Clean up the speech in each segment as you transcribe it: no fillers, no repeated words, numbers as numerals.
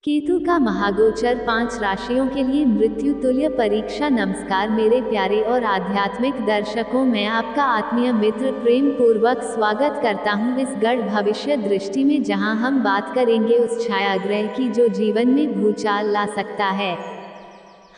केतु का महागोचर 5 राशियों के लिए मृत्यु तुल्य परीक्षा। नमस्कार मेरे प्यारे और आध्यात्मिक दर्शकों, मैं आपका आत्मीय मित्र प्रेम पूर्वक स्वागत करता हूं इस गढ़ भविष्य दृष्टि में, जहां हम बात करेंगे उस छायाग्रह की जो जीवन में भूचाल ला सकता है।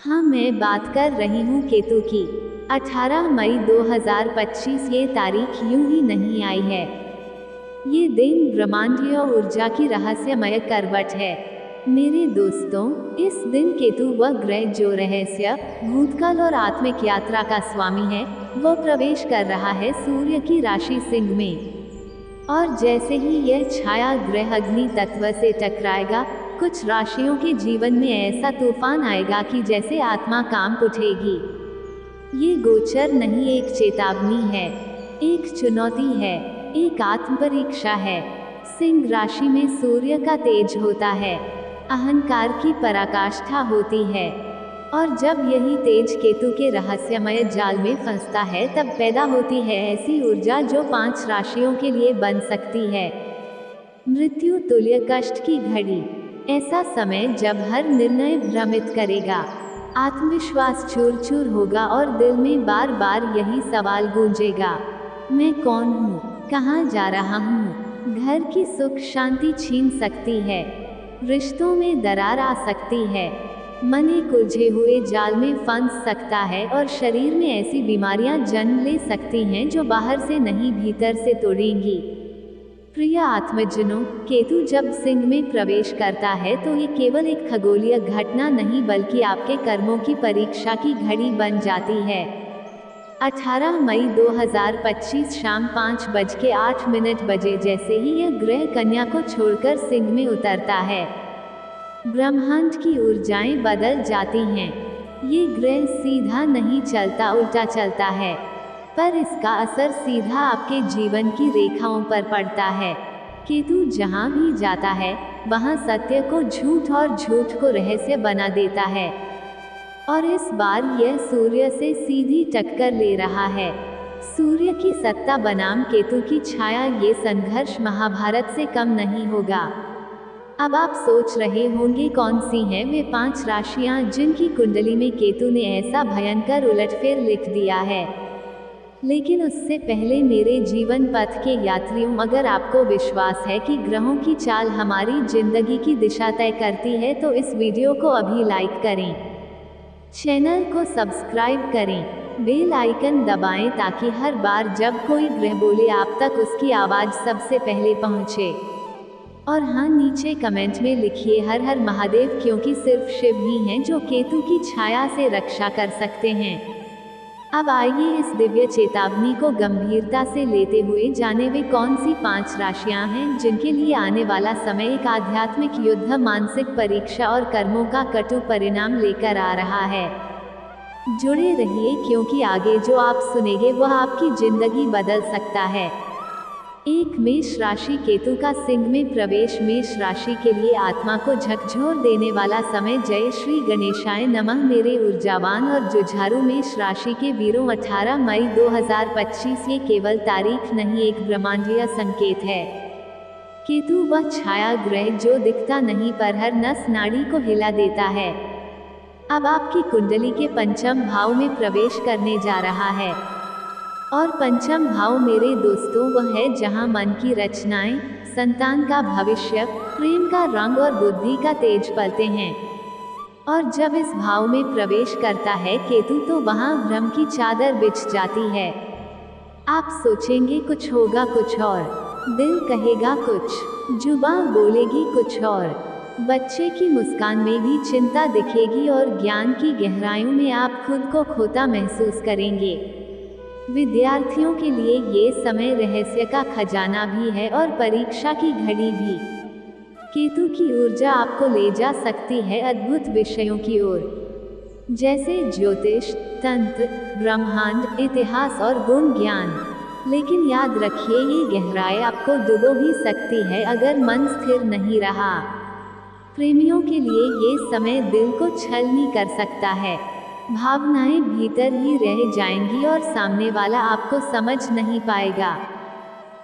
हाँ, मैं बात कर रही हूँ केतु की। 18 मई 2025 ये तारीख यूं ही नहीं आई है। ये दिन ब्रह्मांडीय ऊर्जा की रहस्यमय करवट है। मेरे दोस्तों, इस दिन केतु वह ग्रह जो रहस्य, भूतकाल और आत्मिक यात्रा का स्वामी है, वो प्रवेश कर रहा है सूर्य की राशि सिंह में। और जैसे ही यह छाया ग्रह अग्नि तत्व से टकराएगा, कुछ राशियों के जीवन में ऐसा तूफान आएगा कि जैसे आत्मा कांप उठेगी। ये गोचर नहीं एक चेतावनी है, एक चुनौती है, एक आत्म परीक्षा है। सिंह राशि में सूर्य का तेज होता है, अहंकार की पराकाष्ठा होती है, और जब यही तेज केतु के रहस्यमय जाल में फंसता है, तब पैदा होती है ऐसी ऊर्जा जो 5 राशियों के लिए बन सकती है मृत्यु तुल्य कष्ट की घड़ी। ऐसा समय जब हर निर्णय भ्रमित करेगा, आत्मविश्वास चूर चूर होगा और दिल में बार बार यही सवाल गूंजेगा, मैं कौन हूँ, कहाँ जा रहा हूँ। घर की सुख शांति छीन सकती है, रिश्तों में दरार आ सकती है, मन एक उलझे हुए जाल में फंस सकता है, और शरीर में ऐसी बीमारियां जन्म ले सकती हैं जो बाहर से नहीं भीतर से तोड़ेंगी। प्रिय आत्मजनों, केतु जब सिंह में प्रवेश करता है तो ये केवल एक खगोलीय घटना नहीं बल्कि आपके कर्मों की परीक्षा की घड़ी बन जाती है। 18 मई 2025 शाम 5:08 बजे जैसे ही यह ग्रह कन्या को छोड़कर सिंह में उतरता है, ब्रह्मांड की ऊर्जाएं बदल जाती हैं। ये ग्रह सीधा नहीं चलता, उल्टा चलता है, पर इसका असर सीधा आपके जीवन की रेखाओं पर पड़ता है। केतु जहां भी जाता है, वहां सत्य को झूठ और झूठ को रहस्य बना देता है, और इस बार यह सूर्य से सीधी टक्कर ले रहा है। सूर्य की सत्ता बनाम केतु की छाया, ये संघर्ष महाभारत से कम नहीं होगा। अब आप सोच रहे होंगे कौन सी हैं वे 5 राशियां जिनकी कुंडली में केतु ने ऐसा भयंकर उलटफेर लिख दिया है। लेकिन उससे पहले मेरे जीवन पथ के यात्रियों, अगर आपको विश्वास है कि ग्रहों की चाल हमारी जिंदगी की दिशा तय करती है, तो इस वीडियो को अभी लाइक करें, चैनल को सब्सक्राइब करें, बेल आइकन दबाएं ताकि हर बार जब कोई ग्रह बोले आप तक उसकी आवाज़ सबसे पहले पहुंचे। और हाँ, नीचे कमेंट में लिखिए हर हर महादेव, क्योंकि सिर्फ शिव ही हैं जो केतु की छाया से रक्षा कर सकते हैं। अब आइए इस दिव्य चेतावनी को गंभीरता से लेते हुए जाने वे कौन सी 5 राशियां हैं जिनके लिए आने वाला समय एक आध्यात्मिक युद्ध, मानसिक परीक्षा और कर्मों का कटु परिणाम लेकर आ रहा है। जुड़े रहिए, क्योंकि आगे जो आप सुनेंगे वह आपकी जिंदगी बदल सकता है। 1 मेष राशि। केतु का सिंह में प्रवेश मेष राशि के लिए आत्मा को झकझोर देने वाला समय। जय श्री गणेशाय नमः मेरे ऊर्जावान और जुझारू मेष राशि के वीरों, 18 मई 2025 ये केवल तारीख नहीं, एक ब्रह्मांडीय संकेत है। केतु वह छाया ग्रह जो दिखता नहीं पर हर नस नाड़ी को हिला देता है, अब आपकी कुंडली के 5वें भाव में प्रवेश करने जा रहा है। और 5वां भाव मेरे दोस्तों वह है जहां मन की रचनाएं, संतान का भविष्य, प्रेम का रंग और बुद्धि का तेज पलते हैं। और जब इस भाव में प्रवेश करता है केतु, तो वहां भ्रम की चादर बिछ जाती है। आप सोचेंगे कुछ होगा कुछ और, दिल कहेगा कुछ, जुबान बोलेगी कुछ और, बच्चे की मुस्कान में भी चिंता दिखेगी और ज्ञान की गहराइयों में आप खुद को खोता महसूस करेंगे। विद्यार्थियों के लिए ये समय रहस्य का खजाना भी है और परीक्षा की घड़ी भी। केतु की ऊर्जा आपको ले जा सकती है अद्भुत विषयों की ओर, जैसे ज्योतिष, तंत्र, ब्रह्मांड, इतिहास और गुण ज्ञान। लेकिन याद रखिए, ये गहराई आपको डुबो भी सकती है अगर मन स्थिर नहीं रहा। प्रेमियों के लिए ये समय दिल को छलनी कर सकता है, भावनाएं भीतर ही रह जाएंगी और सामने वाला आपको समझ नहीं पाएगा।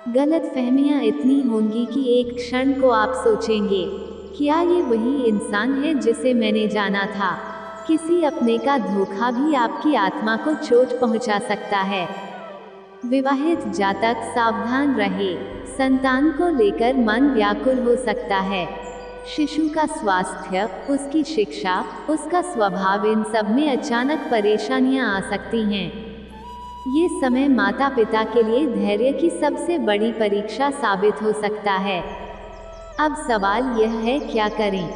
गलतफहमियां इतनी होंगी कि एक क्षण को आप सोचेंगे, क्या ये वही इंसान है जिसे मैंने जाना था? किसी अपने का धोखा भी आपकी आत्मा को चोट पहुंचा सकता है। विवाहित जातक सावधान रहे, संतान को लेकर मन व्याकुल हो सकता है। शिशु का स्वास्थ्य, उसकी शिक्षा, उसका स्वभाव, इन सब में अचानक परेशानियां आ सकती हैं। ये समय माता पिता के लिए धैर्य की सबसे बड़ी परीक्षा साबित हो सकता है। अब सवाल यह है, क्या करें?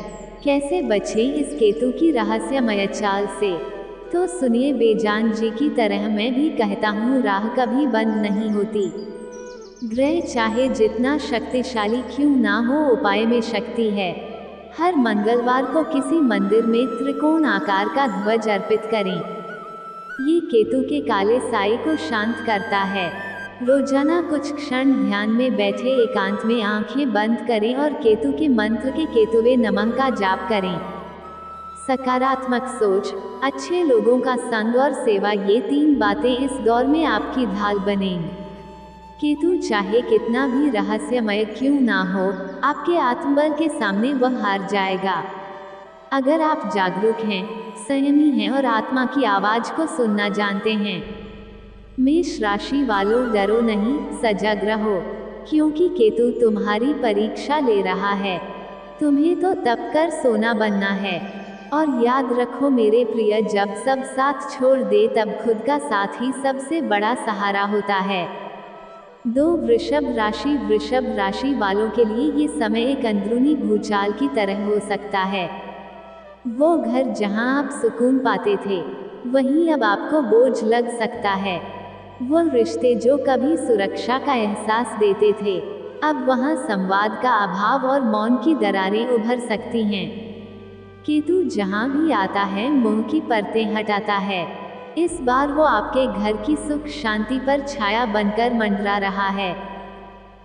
कैसे बचें इस केतु की रहस्यमय चाल से? तो सुनिए, बेजान जी की तरह मैं भी कहता हूँ, राह कभी बंद नहीं होती। ग्रह चाहे जितना शक्तिशाली क्यों ना हो, उपाय में शक्ति है। हर मंगलवार को किसी मंदिर में त्रिकोण आकार का ध्वज अर्पित करें। ये केतु के काले साए को शांत करता है। रोजाना कुछ क्षण ध्यान में बैठे एकांत में आंखें बंद करें और केतु के मंत्र के केतुवे नमः का जाप करें। सकारात्मक सोच, अच्छे लोगों का संग और सेवा, ये 3 बातें इस दौर में आपकी ढाल बनेंगी। केतु चाहे कितना भी रहस्यमय क्यों ना हो, आपके आत्मबल के सामने वह हार जाएगा। अगर आप जागरूक हैं, संयमी हैं और आत्मा की आवाज को सुनना जानते हैं। मेष राशि वालों, डरो नहीं, सजग रहो, क्योंकि केतु तुम्हारी परीक्षा ले रहा है। तुम्हें तो तप कर सोना बनना है। और याद रखो मेरे प्रिय, जब सब साथ छोड़ दे तब खुद का साथ ही सबसे बड़ा सहारा होता है। 2 वृषभ राशि वालों के लिए ये समय एक अंदरूनी भूचाल की तरह हो सकता है। वो घर जहां आप सुकून पाते थे, वहीं अब आपको बोझ लग सकता है। वो रिश्ते जो कभी सुरक्षा का एहसास देते थे, अब वहां संवाद का अभाव और मौन की दरारें उभर सकती हैं। केतु जहां भी आता है, मोह की परतें हटाता है। इस बार वो आपके घर की सुख शांति पर छाया बनकर मंडरा रहा है।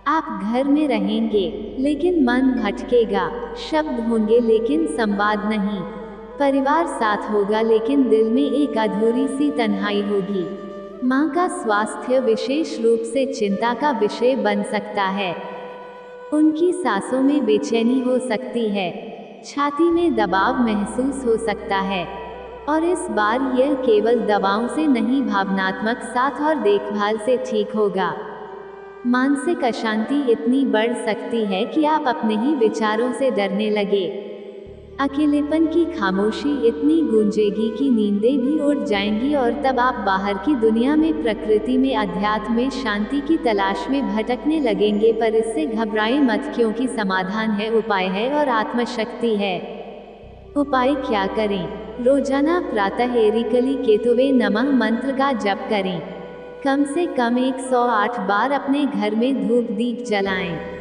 आप घर में रहेंगे, लेकिन मन भटकेगा। शब्द होंगे लेकिन संवाद नहीं। परिवार साथ होगा, लेकिन दिल में एक अधूरी सी तन्हाई होगी। माँ का स्वास्थ्य विशेष रूप से चिंता का विषय बन सकता है। उनकी सांसों में बेचैनी हो सकती है, छाती में दबाव महसूस हो सकता है। और इस बार यह केवल दवाओं से नहीं, भावनात्मक साथ और देखभाल से ठीक होगा। मानसिक अशांति इतनी बढ़ सकती है कि आप अपने ही विचारों से डरने लगे। अकेलेपन की खामोशी इतनी गूंजेगी कि नींदें भी उड़ जाएंगी, और तब आप बाहर की दुनिया में, प्रकृति में, अध्यात्म में शांति की तलाश में भटकने लगेंगे। पर इससे घबराएं मत, क्योंकि समाधान है, उपाय है और आत्मशक्ति है। उपाय क्या करें? रोजाना प्रातः एरिकली केतुवे नमः मंत्र का जप करें। कम से कम 108 बार अपने घर में धूप दीप जलाएं।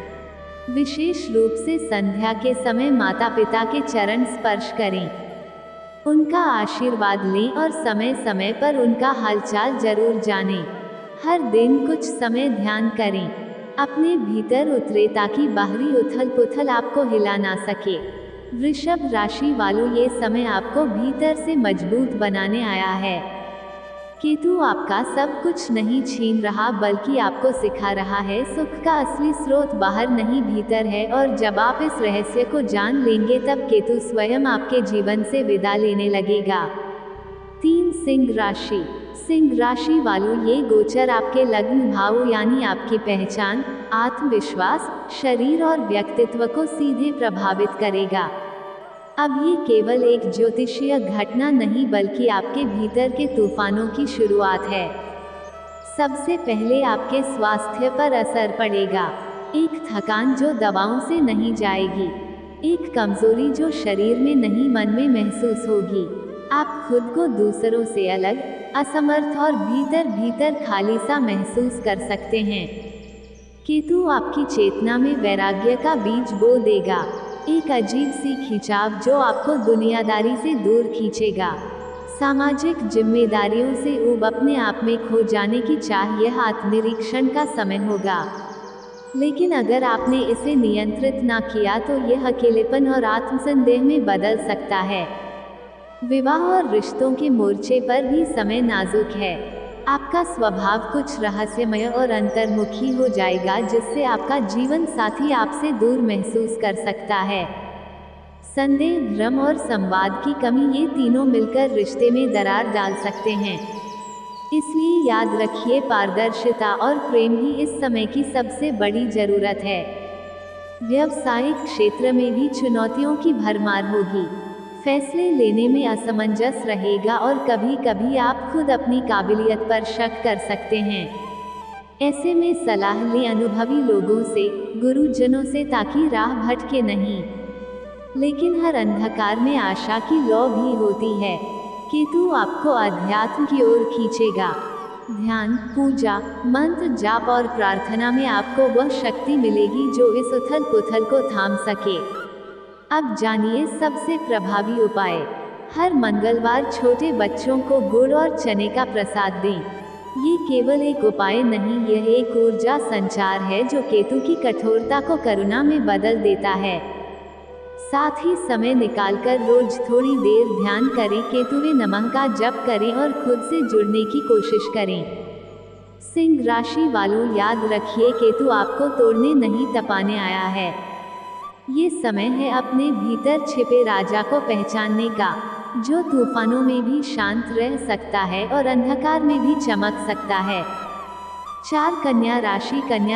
विशेष रूप से संध्या के समय माता पिता के चरण स्पर्श करें, उनका आशीर्वाद लें और समय समय पर उनका हालचाल जरूर जानें। हर दिन कुछ समय ध्यान करें, अपने भीतर उतरे ताकि बाहरी उथल पुथल आपको हिला ना सके। वृषभ राशि वालों, ये समय आपको भीतर से मजबूत बनाने आया है। केतु आपका सब कुछ नहीं छीन रहा, बल्कि आपको सिखा रहा है सुख का असली स्रोत बाहर नहीं भीतर है। और जब आप इस रहस्य को जान लेंगे, तब केतु स्वयं आपके जीवन से विदा लेने लगेगा। 3 सिंह राशि वालों, ये गोचर आपके लग्न भाव यानी आपकी पहचान, आत्मविश्वास, शरीर और व्यक्तित्व को सीधे प्रभावित करेगा। अब ये केवल एक ज्योतिषीय घटना नहीं, बल्कि आपके भीतर के तूफानों की शुरुआत है। सबसे पहले आपके स्वास्थ्य पर असर पड़ेगा। एक थकान जो दवाओं से नहीं जाएगी, एक कमजोरी जो शरीर में नहीं मन में महसूस होगी। आप खुद को दूसरों से अलग, असमर्थ और भीतर भीतर खाली सा महसूस कर सकते हैं। केतु आपकी चेतना में वैराग्य का बीज बो देगा, एक अजीब सी खिंचाव जो आपको दुनियादारी से दूर खींचेगा। सामाजिक जिम्मेदारियों से ऊब अपने आप में खो जाने की चाह, यह आत्मनिरीक्षण का समय होगा। लेकिन अगर आपने इसे नियंत्रित ना किया तो यह अकेलेपन और आत्मसंदेह में बदल सकता है। विवाह और रिश्तों के मोर्चे पर भी समय नाजुक है। आपका स्वभाव कुछ रहस्यमय और अंतर्मुखी हो जाएगा, जिससे आपका जीवन साथी आपसे दूर महसूस कर सकता है। संदेह, भ्रम और संवाद की कमी, ये तीनों मिलकर रिश्ते में दरार डाल सकते हैं। इसलिए याद रखिए, पारदर्शिता और प्रेम ही इस समय की सबसे बड़ी जरूरत है। व्यावसायिक क्षेत्र में भी चुनौतियों की भरमार होगी। फैसले लेने में असमंजस रहेगा और कभी कभी आप खुद अपनी काबिलियत पर शक कर सकते हैं। ऐसे में सलाह लें अनुभवी लोगों से, गुरुजनों से, ताकि राह भटके नहीं। लेकिन हर अंधकार में आशा की लौ भी होती है। केतु आपको अध्यात्म की ओर खींचेगा। ध्यान, पूजा, मंत्र जाप और प्रार्थना में आपको वह शक्ति मिलेगी जो इस उथल पुथल को थाम सके। अब जानिए सबसे प्रभावी उपाय। हर मंगलवार छोटे बच्चों को गुड़ और चने का प्रसाद दें। ये केवल एक उपाय नहीं, यह एक ऊर्जा संचार है जो केतु की कठोरता को करुणा में बदल देता है। साथ ही समय निकालकर रोज थोड़ी देर ध्यान करें, केतुवे नमः का जप करें और खुद से जुड़ने की कोशिश करें। सिंह राशि वालों, याद रखिए, केतु आपको तोड़ने नहीं तपाने आया है। ये समय है अपने भीतर छिपे राजा को पहचानने का, जो तूफानों में भी शांत रह सकता है और अंधकार में भी चमक सकता है। 4 कन्या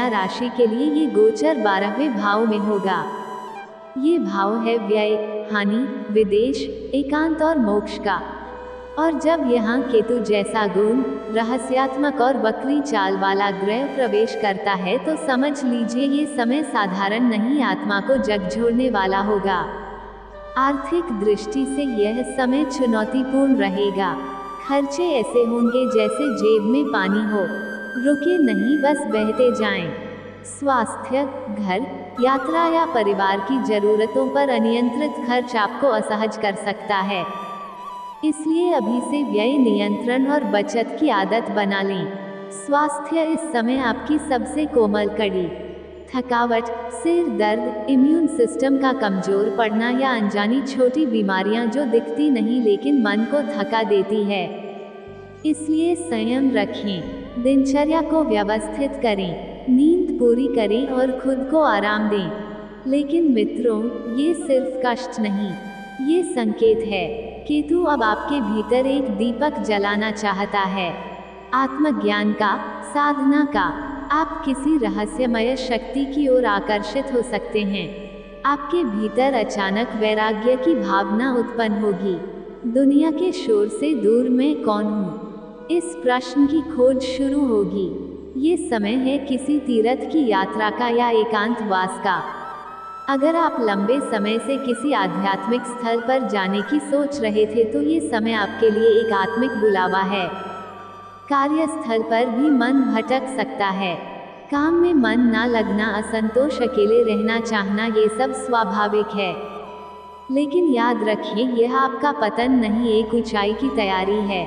राशि के लिए ये गोचर 12वें भाव में होगा। ये भाव है व्यय, हानि, विदेश, एकांत और मोक्ष का। और जब यहाँ केतु जैसा गुण, रहस्यात्मक और वक्री चाल वाला ग्रह प्रवेश करता है तो समझ लीजिए ये समय साधारण नहीं, आत्मा को झकझोरने वाला होगा। आर्थिक दृष्टि से यह समय चुनौतीपूर्ण रहेगा। खर्चे ऐसे होंगे जैसे जेब में पानी हो, रुके नहीं, बस बहते जाएं। स्वास्थ्य, घर, यात्रा या परिवार की जरूरतों पर अनियंत्रित खर्च आपको असहज कर सकता है। इसलिए अभी से व्यय नियंत्रण और बचत की आदत बना लें। स्वास्थ्य इस समय आपकी सबसे कोमल कड़ी। थकावट, सिर दर्द, इम्यून सिस्टम का कमजोर पड़ना या अनजानी छोटी बीमारियां जो दिखती नहीं लेकिन मन को थका देती है। इसलिए संयम रखें, दिनचर्या को व्यवस्थित करें, नींद पूरी करें और खुद को आराम दें। लेकिन मित्रों, ये सिर्फ कष्ट नहीं, ये संकेत है। केतु अब आपके भीतर एक दीपक जलाना चाहता है, आत्मज्ञान का, साधना का। आप किसी रहस्यमय शक्ति की ओर आकर्षित हो सकते हैं। आपके भीतर अचानक वैराग्य की भावना उत्पन्न होगी। दुनिया के शोर से दूर मैं कौन हूँ, इस प्रश्न की खोज शुरू होगी। ये समय है किसी तीर्थ की यात्रा का या एकांतवास का। अगर आप लंबे समय से किसी आध्यात्मिक स्थल पर जाने की सोच रहे थे तो ये समय आपके लिए एक आत्मिक बुलावा है। कार्यस्थल पर भी मन भटक सकता है, काम में मन ना लगना, असंतोष, अकेले रहना चाहना, ये सब स्वाभाविक है। लेकिन याद रखिए, यह आपका पतन नहीं, एक ऊंचाई की तैयारी है।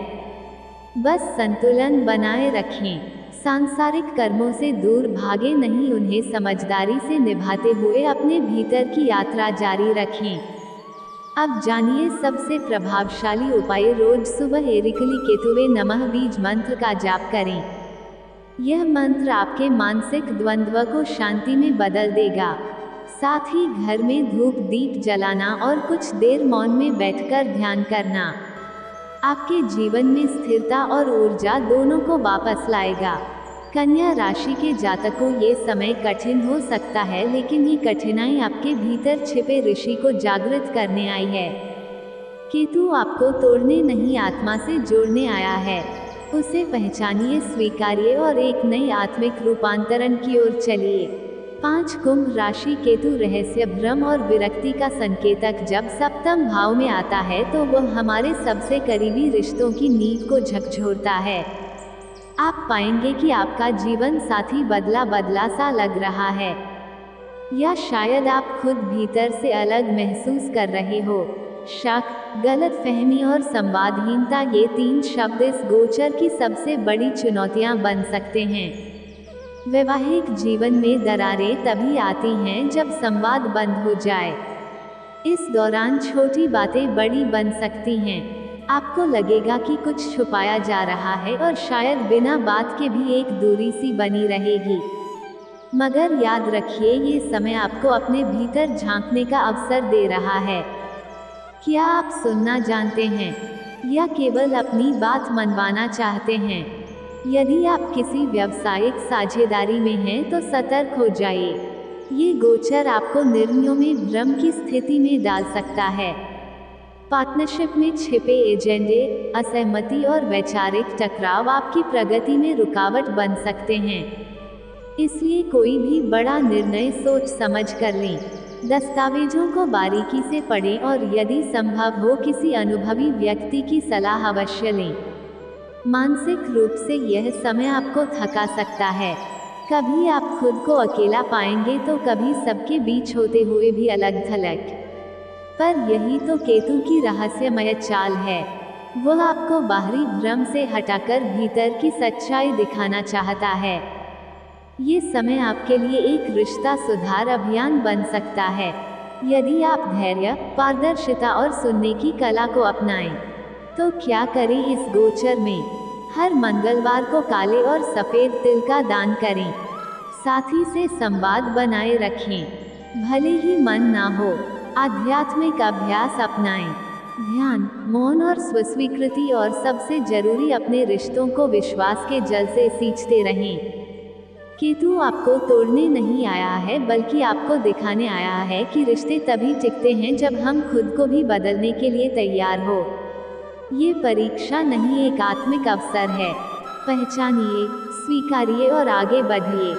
बस संतुलन बनाए रखें, सांसारिक कर्मों से दूर भागे नहीं, उन्हें समझदारी से निभाते हुए अपने भीतर की यात्रा जारी रखें। अब जानिए सबसे प्रभावशाली उपाय। रोज सुबह एरिकली केतुवे नमः बीज मंत्र का जाप करें। यह मंत्र आपके मानसिक द्वंद्व को शांति में बदल देगा। साथ ही घर में धूप दीप जलाना और कुछ देर मौन में बैठकर ध्यान करना आपके जीवन में स्थिरता और ऊर्जा दोनों को वापस लाएगा। कन्या राशि के जातकों, ये समय कठिन हो सकता है, लेकिन ये कठिनाई आपके भीतर छिपे ऋषि को जागृत करने आई है। केतु आपको तोड़ने नहीं, आत्मा से जोड़ने आया है। उसे पहचानिए, स्वीकारिए और एक नई आत्मिक रूपांतरण की ओर चलिए। 5 कुंभ राशि केतु रहस्य, भ्रम और विरक्ति का संकेतक जब सप्तम भाव में आता है तो वह हमारे सबसे करीबी रिश्तों की नींव को झकझोरता है। आप पाएंगे कि आपका जीवन साथी बदला बदला सा लग रहा है, या शायद आप खुद भीतर से अलग महसूस कर रहे हो। शक, गलतफहमी और संवादहीनता, ये 3 शब्द इस गोचर की सबसे बड़ी चुनौतियां बन सकते हैं। वैवाहिक जीवन में दरारें तभी आती हैं जब संवाद बंद हो जाए। इस दौरान छोटी बातें बड़ी बन सकती हैं। आपको लगेगा कि कुछ छुपाया जा रहा है और शायद बिना बात के भी एक दूरी सी बनी रहेगी। मगर याद रखिए, ये समय आपको अपने भीतर झांकने का अवसर दे रहा है। क्या आप सुनना जानते हैं या केवल अपनी बात मनवाना चाहते हैं? यदि आप किसी व्यावसायिक साझेदारी में हैं तो सतर्क हो जाइए। ये गोचर आपको निर्णयों में भ्रम की स्थिति में डाल सकता है। पार्टनरशिप में छिपे एजेंडे, असहमति और वैचारिक टकराव आपकी प्रगति में रुकावट बन सकते हैं। इसलिए कोई भी बड़ा निर्णय सोच समझ कर लें। दस्तावेजों को बारीकी से पढ़ें और यदि संभव हो किसी अनुभवी व्यक्ति की सलाह अवश्य लें। मानसिक रूप से यह समय आपको थका सकता है। कभी आप खुद को अकेला पाएंगे तो कभी सबके बीच होते हुए भी अलग थलग। पर यही तो केतु की रहस्यमय चाल है। वह आपको बाहरी भ्रम से हटाकर भीतर की सच्चाई दिखाना चाहता है। ये समय आपके लिए एक रिश्ता सुधार अभियान बन सकता है। यदि आप धैर्य, पारदर्शिता और सुनने की कला को अपनाएं, तो क्या करें इस गोचर में? हर मंगलवार को काले और सफ़ेद तिल का दान करें। साथी से संवाद बनाए रखें, भले ही मन ना हो। आध्यात्मिक अभ्यास अपनाएं, ध्यान, मौन और स्वस्वीकृति, और सबसे जरूरी अपने रिश्तों को विश्वास के जल से सींचते रहें। केतु आपको तोड़ने नहीं आया है, बल्कि आपको दिखाने आया है कि रिश्ते तभी टिकते हैं जब हम खुद को भी बदलने के लिए तैयार हो। ये परीक्षा नहीं, एक आत्मिक अवसर है। पहचानिए, स्वीकारिए और आगे बढ़िए।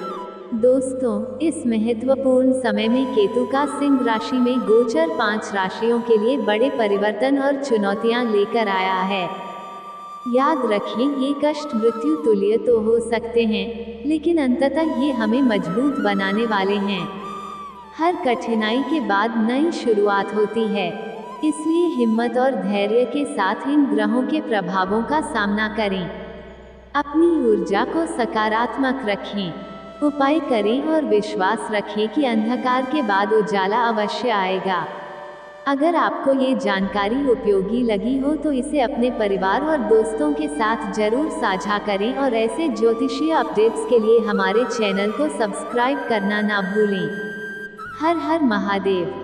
दोस्तों, इस महत्वपूर्ण समय में केतु का सिंह राशि में गोचर 5 राशियों के लिए बड़े परिवर्तन और चुनौतियां लेकर आया है। याद रखें, ये कष्ट मृत्यु तुल्य तो हो सकते हैं, लेकिन अंततः ये हमें मजबूत बनाने वाले हैं। हर कठिनाई के बाद नई शुरुआत होती है, इसलिए हिम्मत और धैर्य के साथ इन ग्रहों के प्रभावों का सामना करें। अपनी ऊर्जा को सकारात्मक रखें, उपाय करें और विश्वास रखें कि अंधकार के बाद उजाला अवश्य आएगा। अगर आपको ये जानकारी उपयोगी लगी हो तो इसे अपने परिवार और दोस्तों के साथ जरूर साझा करें और ऐसे ज्योतिषीय अपडेट्स के लिए हमारे चैनल को सब्सक्राइब करना ना भूलें। हर हर महादेव।